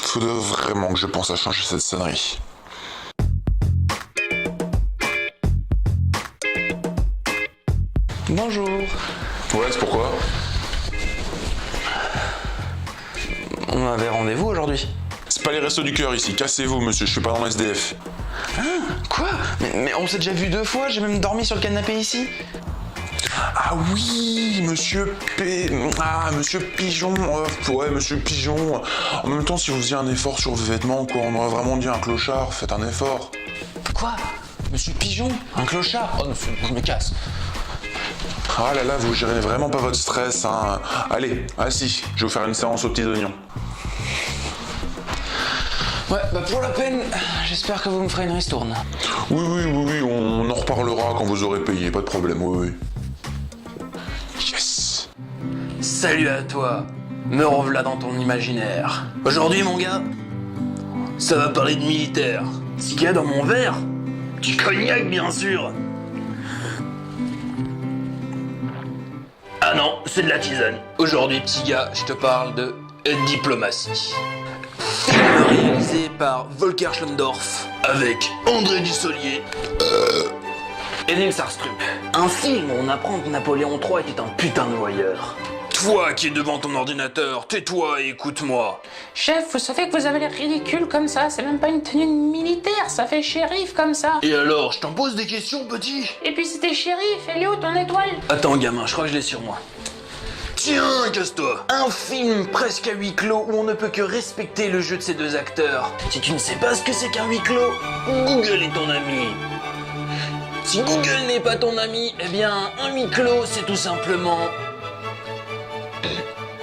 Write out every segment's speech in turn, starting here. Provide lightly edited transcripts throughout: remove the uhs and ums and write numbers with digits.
Faudrait vraiment que je pense à changer cette sonnerie. Bonjour. Ouais, c'est pourquoi? On avait rendez-vous aujourd'hui. C'est pas les restos du cœur ici, cassez-vous monsieur, je suis pas dans le SDF. Quoi mais on s'est déjà vu 2 fois, j'ai même dormi sur le canapé ici. Ah oui, monsieur monsieur Pigeon, ouais, monsieur Pigeon. En même temps, si vous faisiez un effort sur vos vêtements, quoi, on aurait vraiment dit un clochard, faites un effort. Quoi? Monsieur Pigeon? Un clochard? Oh non, je me casse. Ah là là, vous gérez vraiment pas votre stress, hein. Allez, assis, je vais vous faire une séance aux petits oignons. Ouais, bah pour la peine, j'espère que vous me ferez une ristourne. Oui, on en reparlera quand vous aurez payé, pas de problème, oui. Yes. Salut à toi, me revoilà dans ton imaginaire. Aujourd'hui mon gars, ça va parler de militaire. Ce qu'il y a dans mon verre, du cognac bien sûr. Ah non, c'est de la tisane. Aujourd'hui petit gars, je te parle de diplomatie. Film réalisé par Volker Schlondorf avec André Dussolier et Nils Astrup. Un film où on apprend que Napoléon III était un putain de voyeur. Toi qui es devant ton ordinateur, tais-toi et écoute-moi. Chef, vous savez que vous avez l'air ridicule comme ça, c'est même pas une tenue militaire, ça fait shérif comme ça. Et alors, je t'en pose des questions, petit? Et puis c'était shérif, elle est où ton étoile? Attends gamin, je crois que je l'ai sur moi. Tiens, casse-toi. Un film presque à huis clos où on ne peut que respecter le jeu de ces 2 acteurs. Si tu ne sais pas ce que c'est qu'un huis clos, Google est ton ami. Si Google n'est pas ton ami, eh bien, un huis clos, c'est tout simplement...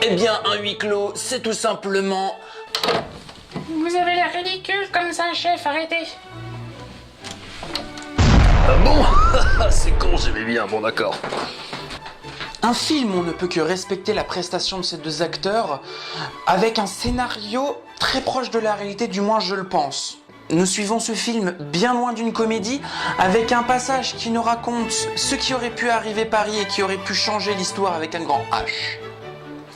Eh bien, un huis clos, c'est tout simplement... Vous avez l'air ridicule comme ça, chef, arrêtez. Ah bon? C'est con, j'aimais bien, bon d'accord. Un film où on ne peut que respecter la prestation de ces 2 acteurs avec un scénario très proche de la réalité, du moins je le pense. Nous suivons ce film bien loin d'une comédie avec un passage qui nous raconte ce qui aurait pu arriver Paris et qui aurait pu changer l'histoire avec un grand H.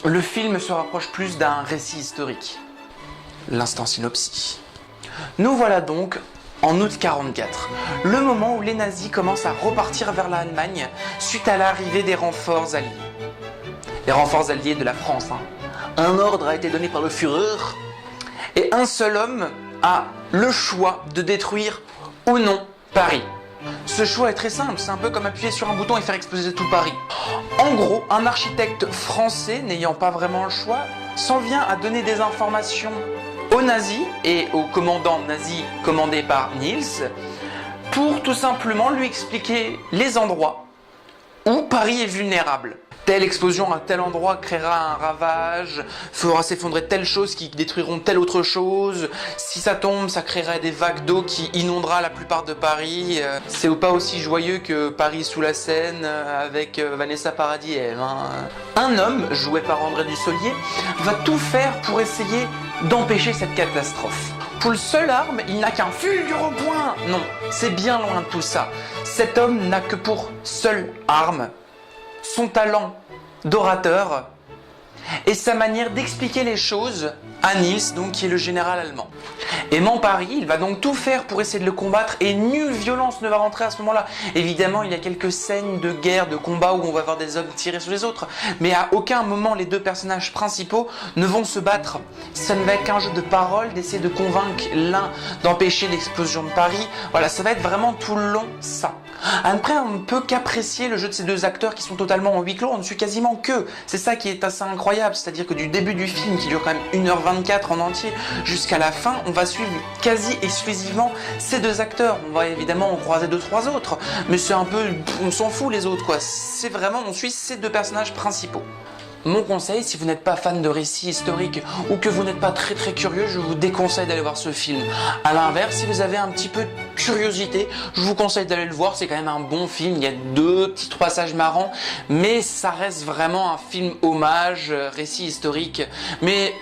Le film se rapproche plus d'un récit historique. L'instant synopsis. Nous voilà donc en août 44, le moment où les nazis commencent à repartir vers l'Allemagne suite à l'arrivée des renforts alliés. Les renforts alliés de la France. Un ordre a été donné par le Führer et un seul homme a le choix de détruire ou non Paris. Ce choix est très simple, c'est un peu comme appuyer sur un bouton et faire exploser tout Paris. En gros, un architecte français, n'ayant pas vraiment le choix, s'en vient à donner des informations aux nazis et au commandant nazi commandé par Niels pour tout simplement lui expliquer les endroits où Paris est vulnérable. Telle explosion à tel endroit créera un ravage, fera s'effondrer telle chose qui détruiront telle autre chose. Si ça tombe, ça créera des vagues d'eau qui inondera la plupart de Paris. C'est pas aussi joyeux que Paris sous la Seine avec Vanessa Paradis et elle. Un homme, joué par André Dussolier, va tout faire pour essayer d'empêcher cette catastrophe. Pour le seul arme, il n'a qu'un fulgure au poing. Non, c'est bien loin de tout ça. Cet homme n'a que pour seule arme son talent d'orateur et sa manière d'expliquer les choses à Niels, donc qui est le général allemand. Aimant Paris, il va donc tout faire pour essayer de le combattre et nulle violence ne va rentrer à ce moment-là. Évidemment, il y a quelques scènes de guerre, de combat où on va voir des hommes tirer sur les autres, mais à aucun moment les 2 personnages principaux ne vont se battre. Ça ne va être qu'un jeu de paroles, d'essayer de convaincre l'un d'empêcher l'explosion de Paris. Voilà, ça va être vraiment tout le long ça. Après, on ne peut qu'apprécier le jeu de ces 2 acteurs qui sont totalement en huis clos, on ne suit quasiment que. C'est ça qui est assez incroyable, c'est-à-dire que du début du film, qui dure quand même 1h24 en entier, jusqu'à la fin, on va suivre quasi exclusivement ces 2 acteurs. On va évidemment en croiser 2-3 autres, mais c'est un peu... on s'en fout les autres quoi. C'est vraiment, on suit ces 2 personnages principaux. Mon conseil, si vous n'êtes pas fan de récits historiques ou que vous n'êtes pas très curieux, je vous déconseille d'aller voir ce film. A l'inverse, si vous avez un petit peu de curiosité, je vous conseille d'aller le voir, c'est quand même un bon film, il y a 2 petits passages marrants, mais ça reste vraiment un film hommage, récit historique, mais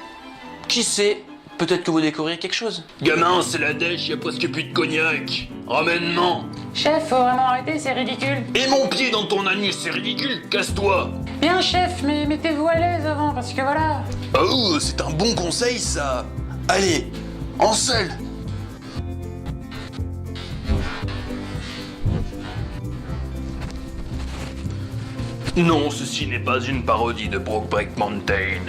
qui sait, Peut-être que vous découvrez quelque chose. Gamin, c'est la dèche, y a presque plus de cognac. Ramène-moi. Chef, faut vraiment arrêter, c'est ridicule. Et mon pied dans ton anus, c'est ridicule, casse-toi. Bien, chef, mais mettez-vous à l'aise avant, parce que voilà. Oh, c'est un bon conseil, ça. Allez, en selle. Non, ceci n'est pas une parodie de Brokeback Mountain.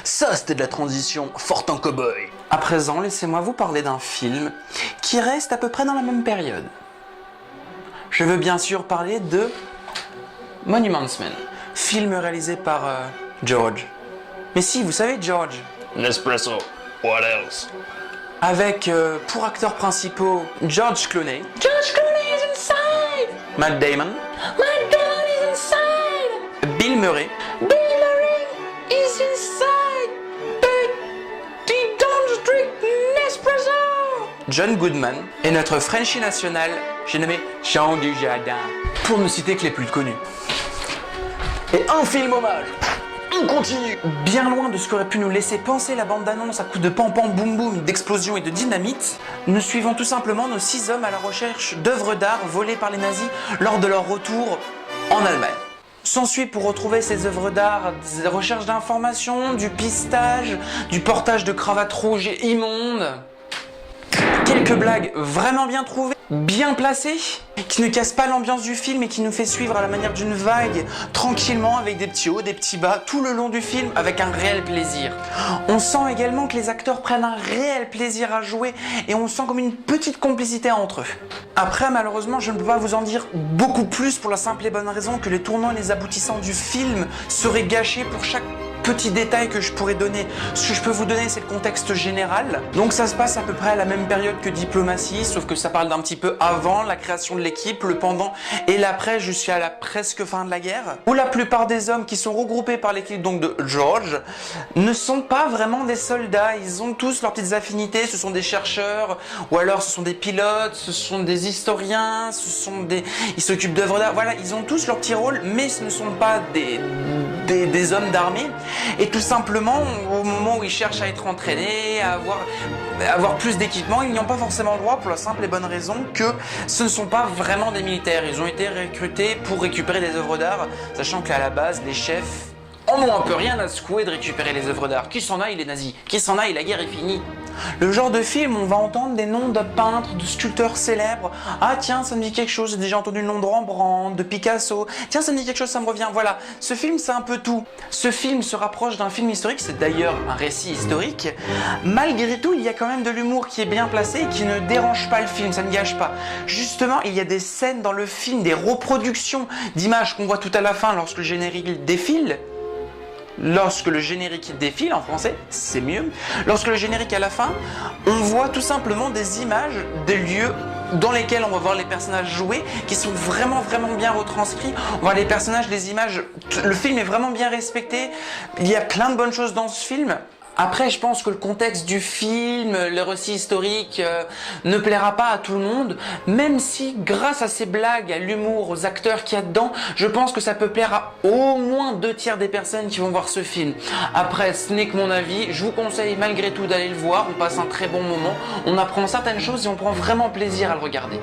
Ça, c'était de la transition forte en cow-boy. À présent, laissez-moi vous parler d'un film qui reste à peu près dans la même période. Je veux bien sûr parler de Monuments Men, film réalisé par George. Mais si, vous savez George. Nespresso. What else? Avec pour acteurs principaux George Clooney, George Clooney is inside! Matt Damon, My dad is inside! Bill Murray, Bill Murray is inside! But he don't drink Nespresso! John Goodman et notre Frenchie national, j'ai nommé Jean Dujardin, pour ne citer que les plus connus. Et un film hommage. On continue. Bien loin de ce qu'aurait pu nous laisser penser la bande-annonce à coups de pam-pam boum-boum, d'explosions et de dynamite, nous suivons tout simplement nos 6 hommes à la recherche d'œuvres d'art volées par les nazis lors de leur retour en Allemagne. S'ensuit pour retrouver ces œuvres d'art des recherches d'informations, du pistage, du portage de cravates rouges et immondes, quelques blagues vraiment bien trouvées, bien placées, qui ne cassent pas l'ambiance du film et qui nous fait suivre à la manière d'une vague, tranquillement, avec des petits hauts, des petits bas, tout le long du film, avec un réel plaisir. On sent également que les acteurs prennent un réel plaisir à jouer et on sent comme une petite complicité entre eux. Après, malheureusement, je ne peux pas vous en dire beaucoup plus pour la simple et bonne raison que les tournants et les aboutissants du film seraient gâchés pour chaque petit détail que je pourrais donner. Ce que je peux vous donner, c'est le contexte général. Donc ça se passe à peu près à la même période que Diplomatie, sauf que ça parle d'un petit peu avant la création de l'équipe, le pendant et l'après jusqu'à la presque fin de la guerre, où la plupart des hommes qui sont regroupés par l'équipe donc de George ne sont pas vraiment des soldats. Ils ont tous leurs petites affinités, ce sont des chercheurs, ou alors ce sont des pilotes, ce sont des historiens, ils s'occupent d'œuvres d'art. Voilà, ils ont tous leur petit rôle, mais ce ne sont pas des hommes d'armée. Et tout simplement, au moment où ils cherchent à être entraînés, à avoir plus d'équipement, ils n'y ont pas forcément le droit pour la simple et bonne raison que ce ne sont pas vraiment des militaires. Ils ont été recrutés pour récupérer des œuvres d'art, sachant qu'à la base, les chefs en ont un peu rien à secouer de récupérer les œuvres d'art. Qui s'en aille les nazis? Qui s'en aille, la guerre est finie. Le genre de film, on va entendre des noms de peintres, de sculpteurs célèbres. Ah tiens, ça me dit quelque chose, j'ai déjà entendu le nom de Rembrandt, de Picasso. Tiens, ça me dit quelque chose, ça me revient. Voilà, ce film, c'est un peu tout. Ce film se rapproche d'un film historique, c'est d'ailleurs un récit historique. Malgré tout, il y a quand même de l'humour qui est bien placé et qui ne dérange pas le film, ça ne gâche pas. Justement, il y a des scènes dans le film, des reproductions d'images qu'on voit tout à la fin lorsque le générique défile. Lorsque le générique défile, en français, c'est mieux. Lorsque le générique est à la fin, on voit tout simplement des images des lieux dans lesquels on va voir les personnages jouer, qui sont vraiment bien retranscrits. On voit les personnages, les images, le film est vraiment bien respecté. Il y a plein de bonnes choses dans ce film. Après, je pense que le contexte du film, le récit historique ne plaira pas à tout le monde, même si grâce à ces blagues, à l'humour, aux acteurs qu'il y a dedans, je pense que ça peut plaire à au moins 2/3 des personnes qui vont voir ce film. Après, ce n'est que mon avis, je vous conseille malgré tout d'aller le voir, on passe un très bon moment, on apprend certaines choses et on prend vraiment plaisir à le regarder.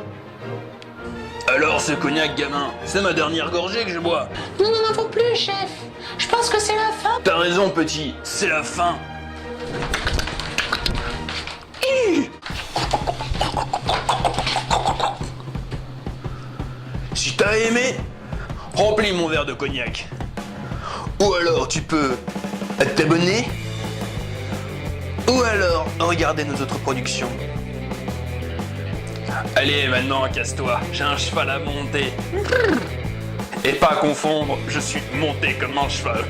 Alors ce cognac, gamin, c'est ma dernière gorgée que je bois. Nous n'en avons plus, chef. Je pense que c'est la fin. T'as raison, petit, c'est la fin. Si t'as aimé, remplis mon verre de cognac. Ou alors tu peux t'abonner. Ou alors regarder nos autres productions. Allez, maintenant, casse-toi, j'ai un cheval à monter. Et pas confondre, je suis monté comme un cheval.